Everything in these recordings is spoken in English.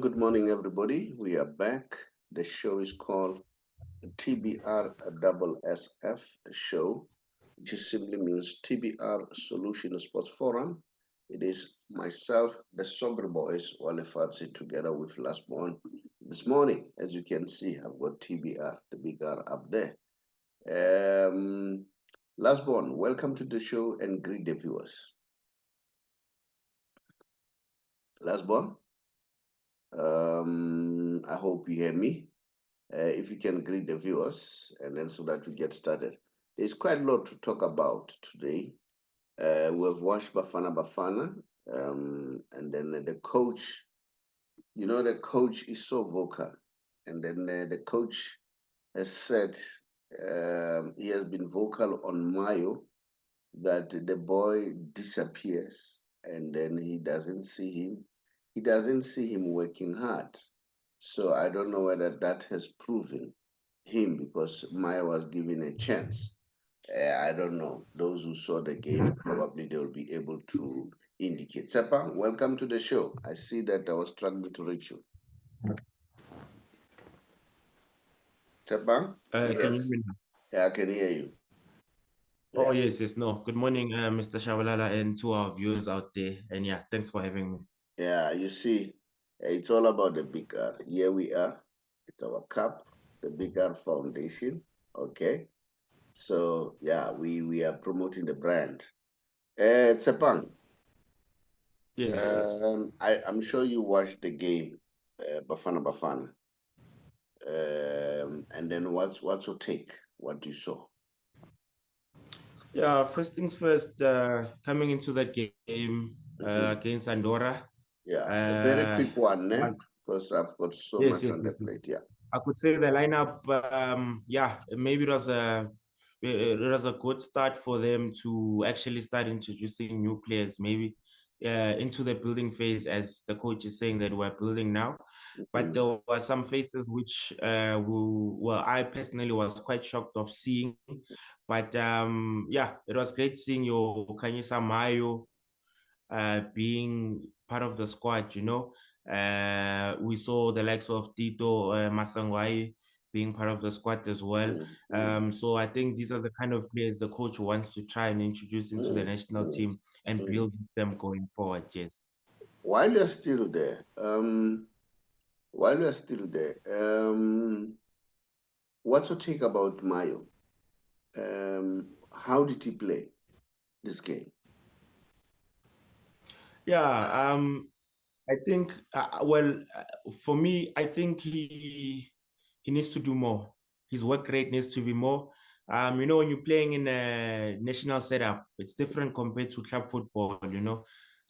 Good morning, everybody. We are back. The show is called TBR SSF show, which simply means TBR Solution Sports Forum. It is myself, the Saubrey Boyz Walefatshe, together with Last Born. This morning, as you can see, I've got TBR, the big R up there. Last Born, welcome to the show and greet the viewers. Last Born? I hope you hear me. If you can greet the viewers, and then so that we get started. There's quite a lot to talk about today. We've watched Bafana Bafana, and then the coach, the coach is so vocal. And then the coach has said he has been vocal on Mayo, that the boy disappears, and then he doesn't see him. He doesn't see him working hard. So I don't know whether that has proven him, because Maya was given a chance. I don't know. Those who saw the game, probably they will be able to indicate. Tshepang, welcome to the show. I see that I was struggling to reach you. Tshepang? Can you hear me now? Yeah, I can hear you. Oh, yes. No. Good morning, Mr. Shabalala, and to our viewers out there. And yeah, thanks for having me. Yeah, you see, it's all about the big R. Here we are. It's our cup, the Big R Foundation. Okay. So yeah, we are promoting the brand. Tshepang. Yes. I'm sure you watched the game, Bafana Bafana. And then what's your take? What you saw? Yeah, first things first, coming into that game against Andorra. Yeah, a very quick one, because I've got so much on the plate. Yeah, I could say the lineup. Yeah, maybe it was a good start for them to actually start introducing new players, maybe into the building phase, as the coach is saying that we're building now. But there were some faces which I personally was quite shocked of seeing. But yeah, it was great seeing your Kaizer Motaung being part of the squad. We saw the likes of Tito Masangwai being part of the squad as well. So I think these are the kind of players the coach wants to try and introduce into the national team and build them going forward. Yes. While you're still there, what's your take about Mayo? How did he play this game? Yeah, I think, for me, I think he needs to do more. His work rate needs to be more. When you're playing in a national setup, it's different compared to club football,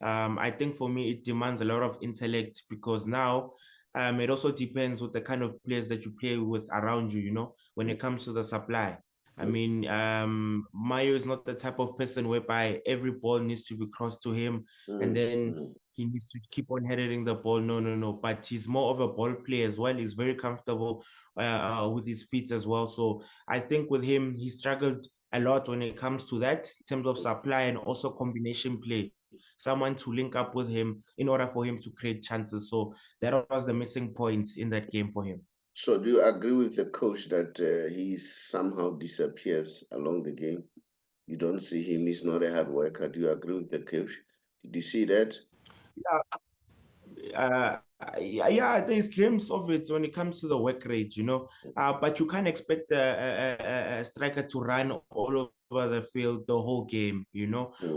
I think for me, it demands a lot of intellect, because now it also depends with the kind of players that you play with around you, when it comes to the supply. I mean, Mayo is not the type of person whereby every ball needs to be crossed to him and then he needs to keep on heading the ball. No. But he's more of a ball player as well. He's very comfortable with his feet as well. So I think with him, he struggled a lot when it comes to that in terms of supply and also combination play. Someone to link up with him in order for him to create chances. So that was the missing point in that game for him. So do you agree with the coach that he somehow disappears along the game? You don't see him, he's not a hard worker. Do you agree with the coach? Did you see that? Yeah, there's glimpse of it when it comes to the work rate, but you can't expect a striker to run all over the field the whole game,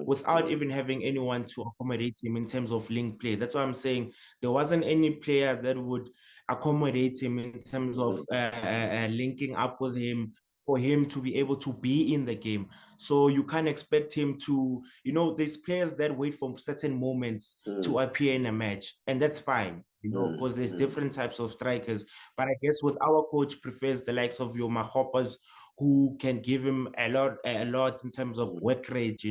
without even having anyone to accommodate him in terms of link play. That's why I'm saying there wasn't any player that would accommodate him in terms of linking up with him for him to be able to be in the game. So you can't expect him to, there's players that wait for certain moments to appear in a match, and that's fine, because there's different types of strikers. But I guess with our coach prefers the likes of your Mahopas, who can give him a lot in terms of work rate,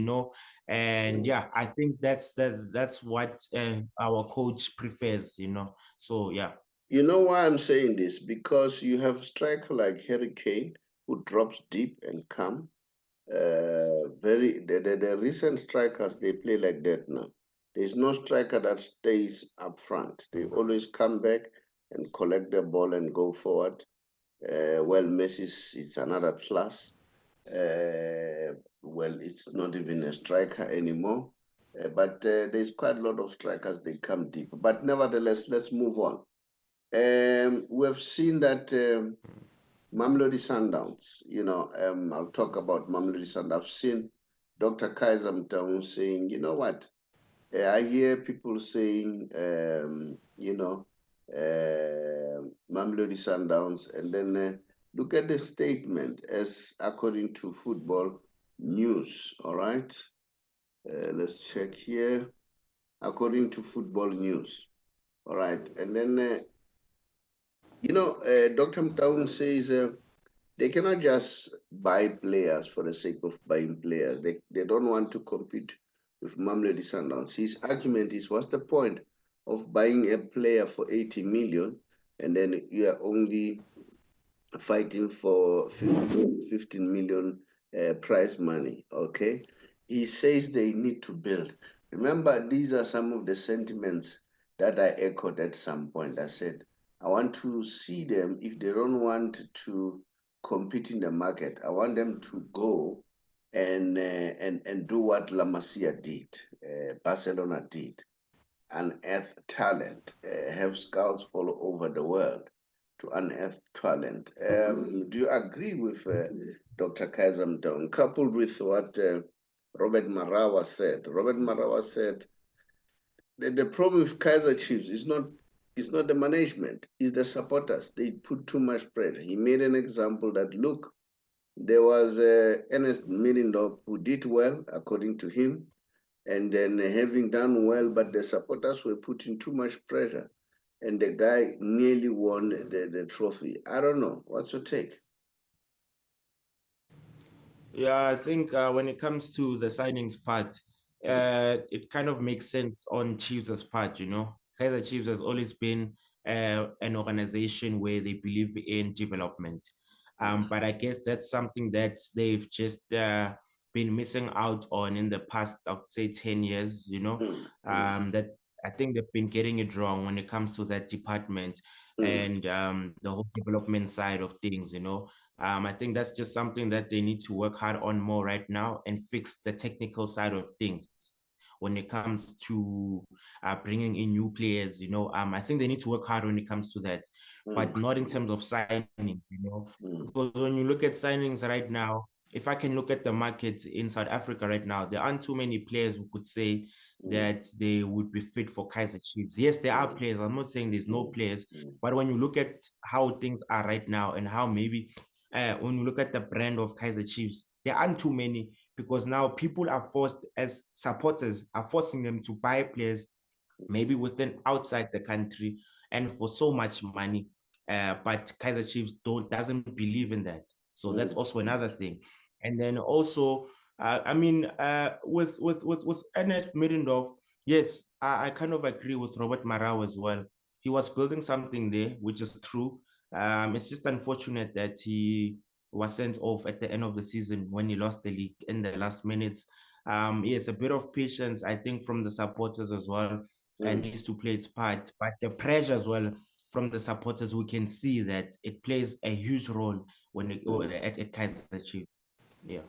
and yeah, I think that's what our coach prefers, so yeah. You know why I'm saying this? Because you have a striker like Harry Kane who drops deep and come. The recent strikers, they play like that now. There's no striker that stays up front. They always come back and collect the ball and go forward. Well, Messi is another plus. Well, it's not even a striker anymore. But there's quite a lot of strikers, they come deep. But nevertheless, let's move on. We've seen that Mamelodi Sundowns, I'll talk about Mamelodi Sundowns. I've seen Dr. Kaizer Motaung saying, you know what? I hear people saying, Mamelodi Sundowns, and then look at the statement as according to Football News, all right? Let's check here. According to Football News, all right? And then, Dr. Motaung says they cannot just buy players for the sake of buying players. They don't want to compete with Mamelodi Sundowns. His argument is, what's the point of buying a player for 80 million and then you are only fighting for 15 million prize money, okay? He says they need to build. Remember, these are some of the sentiments that I echoed at some point. I said, I want to see them, if they don't want to compete in the market, I want them to go and do what La Masia did, Barcelona did, unearth talent, have scouts all over the world to unearth talent. Do you agree with Dr. Kaizer Motaung, coupled with what Robert Marawa said? Robert Marawa said that the problem with Kaizer Chiefs is not the management, it's the supporters. They put too much pressure. He made an example that, look, there was Ernest Milindorf who did well, according to him, and then having done well, but the supporters were putting too much pressure, and the guy nearly won the trophy. I don't know. What's your take? Yeah, I think when it comes to the signings part, it kind of makes sense on Chiefs' part, Kaizer Chiefs has always been an organization where they believe in development. But I guess that's something that they've just been missing out on in the past, I would say 10 years, that I think they've been getting it wrong when it comes to that department and the whole development side of things, I think that's just something that they need to work hard on more right now and fix the technical side of things when it comes to bringing in new players. I think they need to work hard when it comes to that, but not in terms of signings. Because when you look at signings right now, if I can look at the market in South Africa right now, there aren't too many players who could say that they would be fit for Kaizer Chiefs. Yes, there are players. I'm not saying there's no players, but when you look at how things are right now and how maybe when you look at the brand of Kaizer Chiefs, there aren't too many, because now people are forced, as supporters are forcing them to buy players maybe within outside the country and for so much money. But Kaizer Chiefs doesn't believe in that. So that's also another thing. And then also, with Ernest Middendorf, yes, I kind of agree with Robert Marau as well. He was building something there, which is true. It's just unfortunate that he was sent off at the end of the season when he lost the league in the last minutes. Yes, a bit of patience, I think, from the supporters as well, and needs to play its part. But the pressure as well from the supporters, we can see that it plays a huge role when at Kaizer Chiefs. Yeah.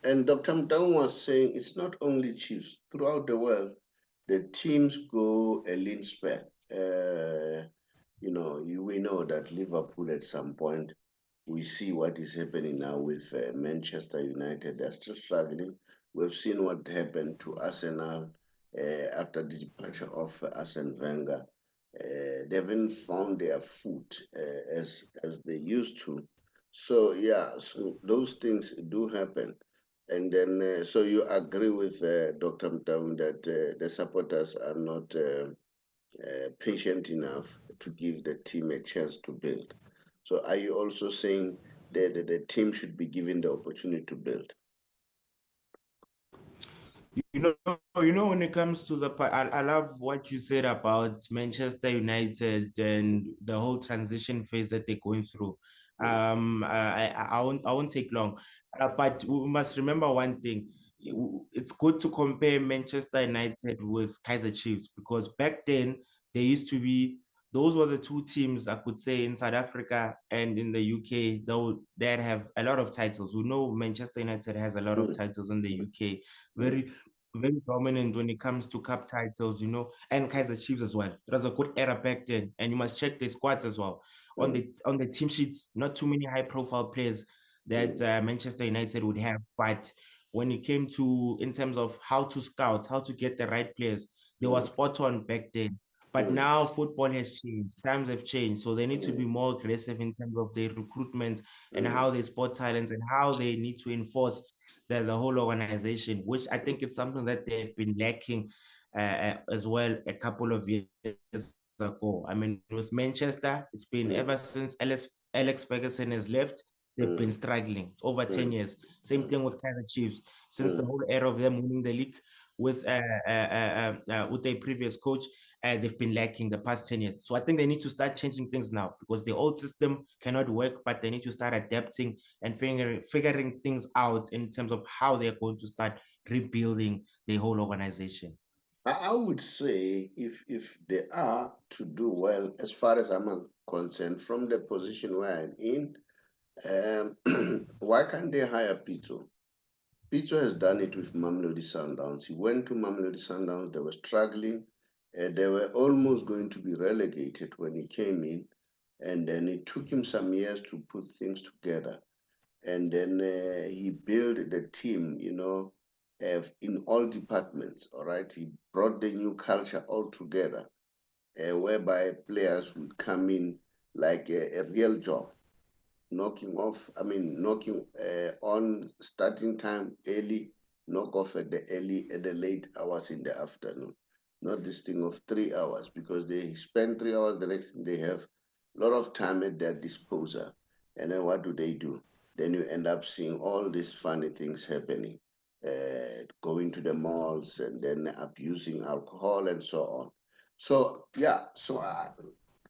And Dr. Motaung was saying it's not only Chiefs. Throughout the world, the teams go a lean spell. We know that Liverpool at some point, we see what is happening now with Manchester United. They're still struggling. We've seen what happened to Arsenal after the departure of Arsene Wenger. They haven't found their foot as they used to. So yeah, so those things do happen. And then, so you agree with Dr. Motaung that the supporters are not patient enough to give the team a chance to build. So are you also saying that the team should be given the opportunity to build? When it comes to the part, I love what you said about Manchester United and the whole transition phase that they're going through. Mm, I won't take long, but we must remember one thing. It's good to compare Manchester United with Kaizer Chiefs because back then there used to be those were the two teams I could say in South Africa and in the UK though that have a lot of titles. We know Manchester United has a lot of mm, titles in the mm, UK, mm, very dominant when it comes to cup titles, and Kaizer Chiefs as well. It was a good era back then, and you must check the squads as well. On mm, the team sheets, not too many high profile players that mm, Manchester United would have, but when it came to in terms of how to scout, how to get the right players, they were mm, spot on back then. But mm, now football has changed, times have changed, so they need to be mm, more aggressive in terms of their recruitment and mm, how they spot talents and how they need to enforce the whole organization, which I think it's something that they've been lacking as well a couple of years ago. I mean, with Manchester, it's been mm, ever since Alex Ferguson has left, they've been mm, struggling. It's over 10 mm, years. Same mm, thing with Kaizer Chiefs. Since the mm. whole era of them winning the league with their previous coach, they've been lacking the past 10 years. So I think they need to start changing things now because the old system cannot work, but they need to start adapting and figuring things out in terms of how they're going to start rebuilding the whole organization. I would say if they are to do well, as far as I'm concerned, from the position where I'm in, why can't they hire Pito? Pito has done it with Mamelodi Sundowns. He went to Mamelodi Sundowns. They were struggling. They were almost going to be relegated when he came in, and then it took him some years to put things together. And then he built the team, in all departments. All right, he brought the new culture all together, whereby players would come in like a real job, knocking on starting time early, knock off at the late hours in the afternoon. Not this thing of 3 hours because they spend 3 hours, the next thing they have a lot of time at their disposal. And then what do? Then you end up seeing all these funny things happening, going to the malls and then abusing alcohol and so on. So yeah,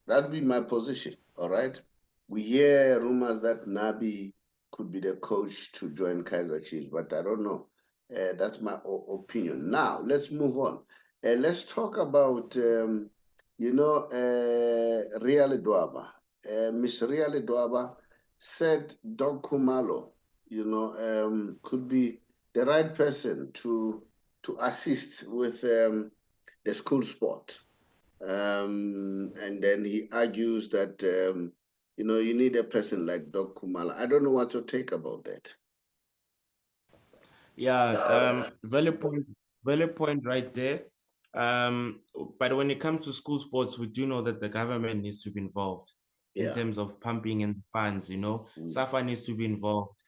that'd be my position. All right. We hear rumors that Nabi could be the coach to join Kaizer Chiefs, but I don't know. That's my opinion. Now, let's move on. Let's talk about, Real Dwaba. Miss Real Dwaba said Doc Khumalo, could be the right person to assist with the school sport. And then he argues that you need a person like Doc Khumalo. I don't know what your take about that. Yeah, valid point right there. Um, but when it comes to school sports, we do know that the government needs to be involved in Yeah. terms of pumping in funds, Mm, SAFA needs to be involved.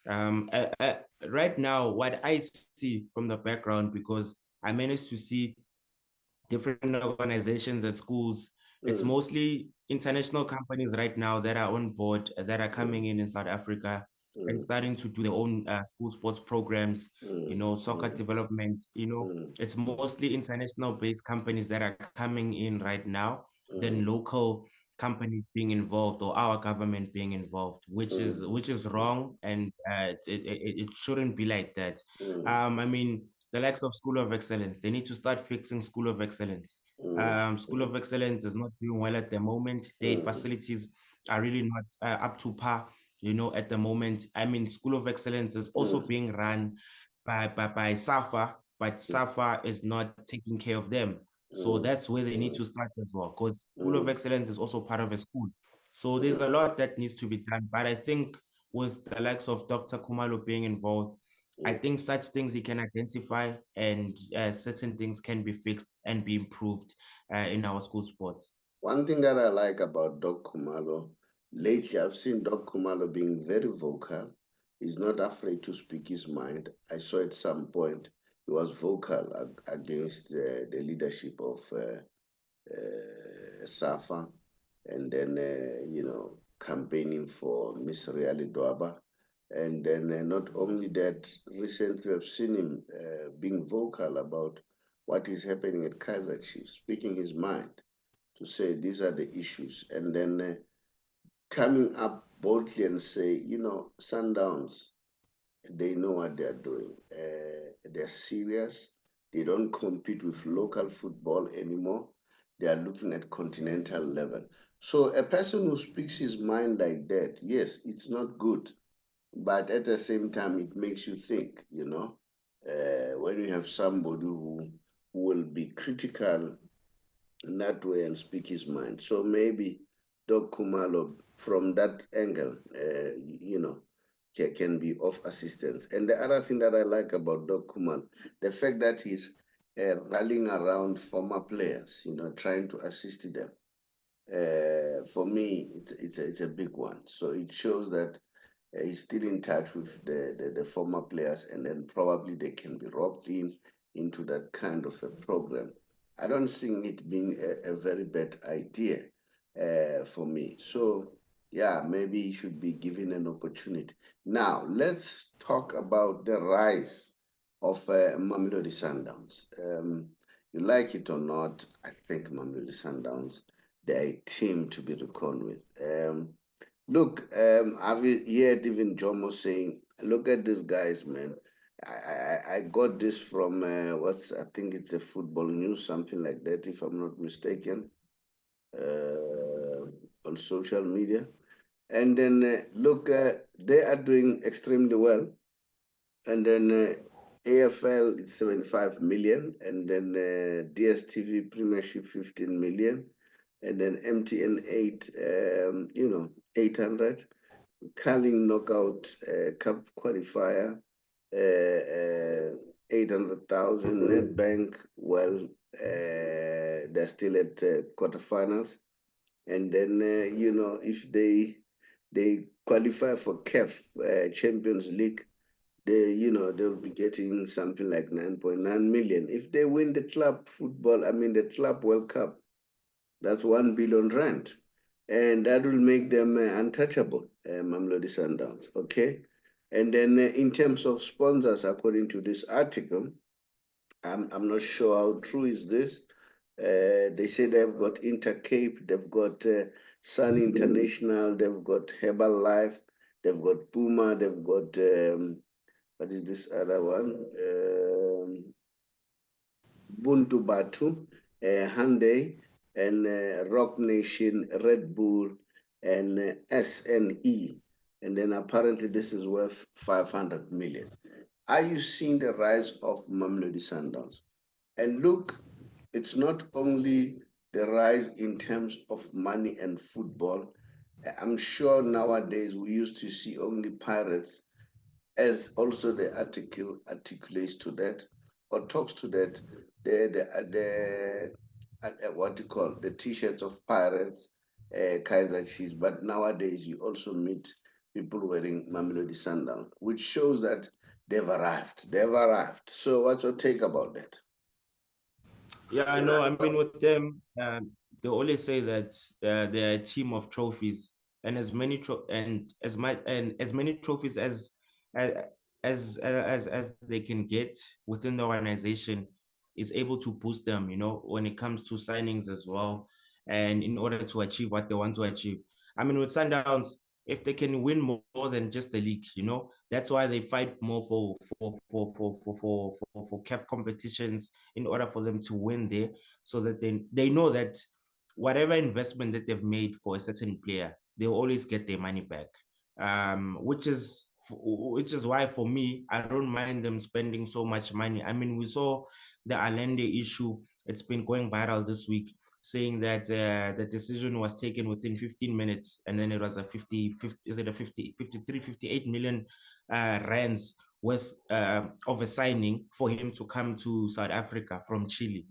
Right now, what I see from the background, because I managed to see different organizations at schools. It's mm, mostly international companies right now that are on board, that are mm, coming in South Africa and mm, starting to do their own school sports programs, mm, soccer mm, development. mm, It's mostly international based companies that are coming in right now than mm, local companies being involved or our government being involved, which is mm, wrong, and it shouldn't be like that. mm, I mean, the likes of School of Excellence. They need to start fixing School of Excellence. mm, School of Excellence is not doing well at the moment. Their mm, facilities are really not up to par, at the moment. I mean, School of Excellence is also mm, being run by SAFA, but SAFA is not taking care of them. So mm, that's where they need mm, to start as well, because School of mm, Excellence is also part of a school. So there's mm, a lot that needs to be done. But I think with the likes of Dr. Khumalo being involved, I mm. think such things he can identify, and certain things can be fixed and be improved in our school sports. One thing that I like about Doc Khumalo Lately, I've seen Doc Khumalo being very vocal. He's not afraid to speak his mind. I saw at some point he was vocal against the leadership of SAFA, and then, campaigning for Miss Reali Dwaba. And then not only that, recently I've seen him being vocal about what is happening at Kaizer Chiefs, speaking his mind to say these are the issues. And then coming up boldly and say, Sundowns, they know what they're doing. They're serious. They don't compete with local football anymore. They are looking at continental level. So a person who speaks his mind like that, yes, it's not good, but at the same time, it makes you think. When you have somebody who will be critical in that way and speak his mind. So maybe Doc Khumalo, from that angle, can be of assistance. And the other thing that I like about Doc Khumalo, the fact that he's rallying around former players, trying to assist them. For me, it's a big one. So it shows that he's still in touch with the former players, and then probably they can be roped into that kind of a program. I don't think it being a very bad idea for me. So yeah, maybe he should be given an opportunity. Now let's talk about the rise of Mamelodi Sundowns. You like it or not, I think Mamelodi Sundowns, they're a team to be reckoned with. Look, I've heard even Jomo saying, "Look at these guys, man. I got this from I think it's a football news, something like that, if I'm not mistaken, on social media." And then look, they are doing extremely well. And then AFL it's 75 million, and then DSTV Premiership 15 million, and then MTN 800. Carling knockout cup qualifier, 800,000 net bank. Well, they're still at quarterfinals, and then if they qualify for CAF Champions League, they'll be getting something like 9.9 million. If they win the club football, I mean the club World Cup, that's 1 billion rand, and that will make them untouchable, Mamelodi Sundowns. Okay, and then in terms of sponsors, according to this article, I'm not sure how true is this. They say they've got Intercape, they've got Sun International, they've got Herbalife, they've got Puma, they've got what is this other one? Buntu Batu, Hyundai, and Rock Nation, Red Bull, and SNE. And then apparently this is worth 500 million. Are you seeing the rise of Mamelodi Sundowns? And look, it's not only the rise in terms of money and football. I'm sure nowadays we used to see only Pirates, as also the article articulates to that or talks to that, what you call the t-shirts of Pirates, Kaizer Chiefs, but nowadays you also meet people wearing Mamelodi Sundown, which shows that they've arrived. They've arrived. So what's your take about that? Yeah, I know. I mean, with them, they always say that they're a team of trophies, and as many trophies as as they can get within the organization is able to boost them. When it comes to signings as well, and in order to achieve what they want to achieve. I mean, with Sundowns, if they can win more than just the league, that's why they fight more for CAF competitions in order for them to win there, so that they know that whatever investment that they've made for a certain player, they'll always get their money back. Which is why for me, I don't mind them spending so much money. I mean, we saw the Allende issue. It's been going viral this week, saying that the decision was taken within 15 minutes, and then it was a 58 million rands worth of a signing for him to come to South Africa from Chile,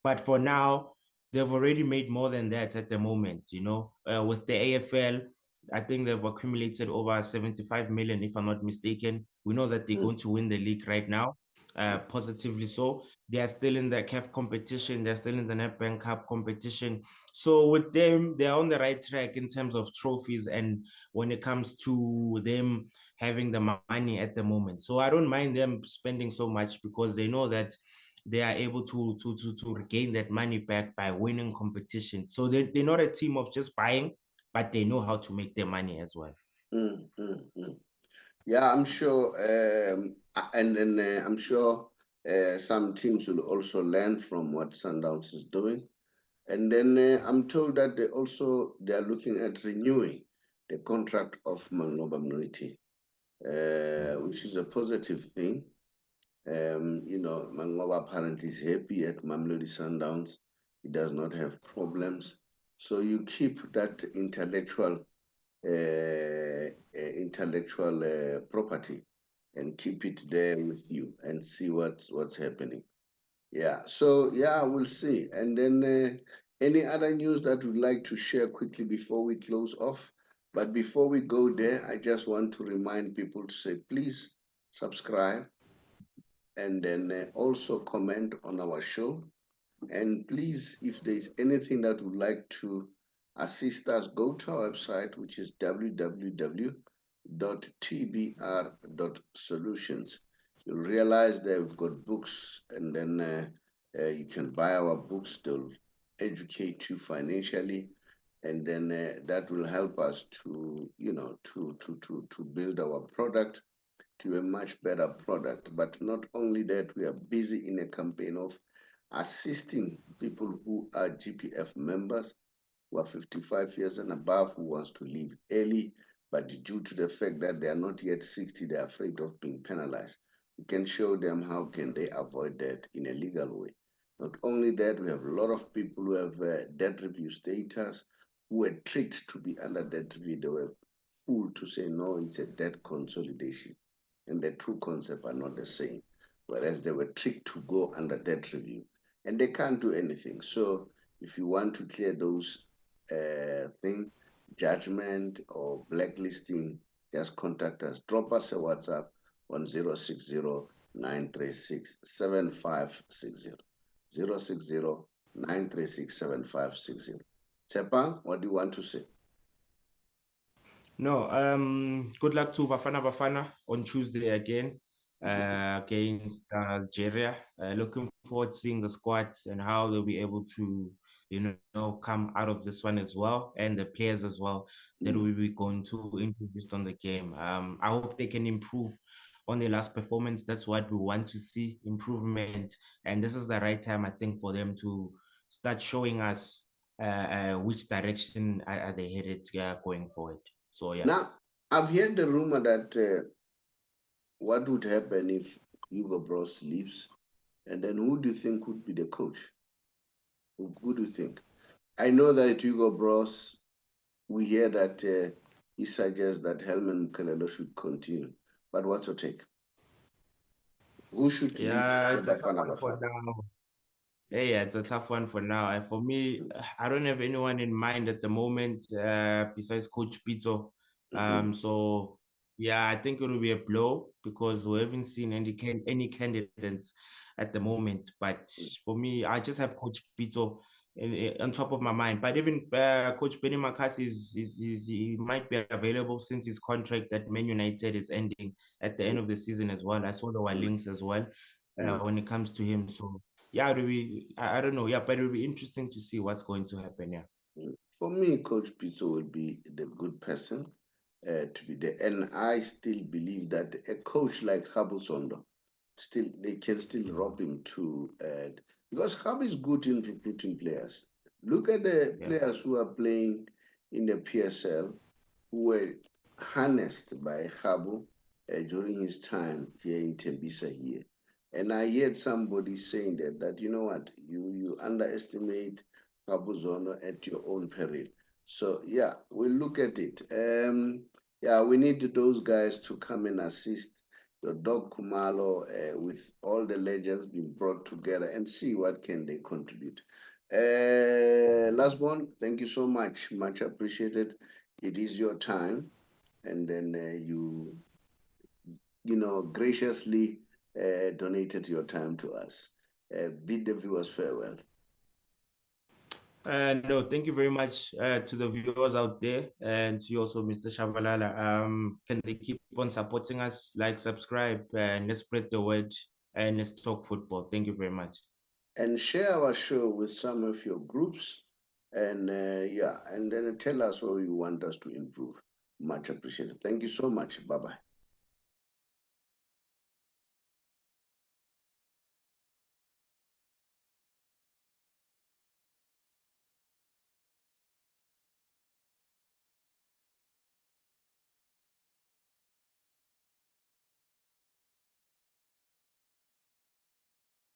But for now, they've already made more than that at the moment, you know. With the AFL, I think they've accumulated over 75 million, if I'm not mistaken. We know that they're going to win the league right now, positively so. They are still in the CAF competition, they're still in the Nedbank Cup competition. So with them, they're on the right track in terms of trophies and when it comes to them having the money at the moment. So I don't mind them spending so much because they know that they are able to regain that money back by winning competitions. So they're not a team of just buying, but they know how to make their money as well. Yeah, I'm sure, and then I'm sure some teams will also learn from what Sundowns is doing. And then I'm told that they are looking at renewing the contract of Mamelodi, which is a positive thing. You know, Mangoba apparently is happy at Mamelodi Sundowns. He does not have problems. So you keep that intellectual property and keep it there with you and see what's happening. Yeah, so yeah, we'll see. And then any other news that we'd like to share quickly before we close off? But before we go there, I just want to remind people to say, please subscribe and then also comment on our show. And please, if there's anything that would like to assist us, go to our website, which is www.tbr.solutions. You'll realize that we've got books, and then you can buy our books. They'll educate you financially, and then that will help us to, you know, to build our product to a much better product. But not only that, we are busy in a campaign of assisting people who are GPF members who are 55 years and above who wants to leave early, but due to the fact that they are not yet 60, they are afraid of being penalized. We can show them how can they avoid that in a legal way. Not only that, we have a lot of people who have debt review status who were tricked to be under debt review. They were fooled to say, no, it's a debt consolidation. And the two concepts are not the same. Whereas they were tricked to go under debt review. And they can't do anything. So if you want to clear those thing, judgment or blacklisting, just contact us. Drop us a WhatsApp on 060-936-7560. 060-936-7560. Tshepang, what do you want to say? No, good luck to Bafana Bafana on Tuesday again against Algeria. Looking forward to seeing the squad and how they'll be able to, you know, come out of this one as well, and the players as well that we will be going to introduce on the game. I hope they can improve on their last performance. That's what we want to see, improvement, and this is the right time, I think, for them to start showing us which direction are they headed going forward. So yeah. Now, I've heard the rumor that what would happen if Hugo Bros leaves, and then who do you think would be the coach? Who do you think? I know that Hugo Bros, we hear that he suggests that Helman Mkhalelo should continue. But what's your take? Who should lead Yeah, the it's a tough Bafana one for Bafana? now. Yeah, it's a tough one for now. And for me, I don't have anyone in mind at the moment besides Coach Pito. So yeah, I think it will be a blow because we haven't seen any candidates at the moment. But for me, I just have Coach Pito on top of my mind. But even Coach Benny McCarthy he might be available since his contract at Man United is ending at the end of the season as well. I saw there were links as well when it comes to him. So yeah, it'll be, I don't know. Yeah, but it'll be interesting to see what's going to happen. Yeah. For me, Coach Pito will be the good person to be there. And I still believe that a coach like Habu Sondo, still they can still rob him to because Habu is good in recruiting players. Look at the Yeah. players who are playing in the PSL who were harnessed by Habu during his time here in Tembisa here. And I heard somebody saying that you know what, you underestimate Habu Zono at your own peril. So yeah, we'll look at it. Yeah, we need those guys to come and assist the Doc Khumalo with all the legends being brought together and see what can they contribute. Last one, thank you so much. Much appreciated. It is your time. And then you graciously donated your time to us. Bid the viewers farewell. No, thank you very much to the viewers out there and to you also, Mr. Shabalala. Can they keep on supporting us, like, subscribe, and let's spread the word and let's talk football. Thank you very much. And share our show with some of your groups. And yeah, and then tell us where you want us to improve. Much appreciated. Thank you so much. Bye-bye.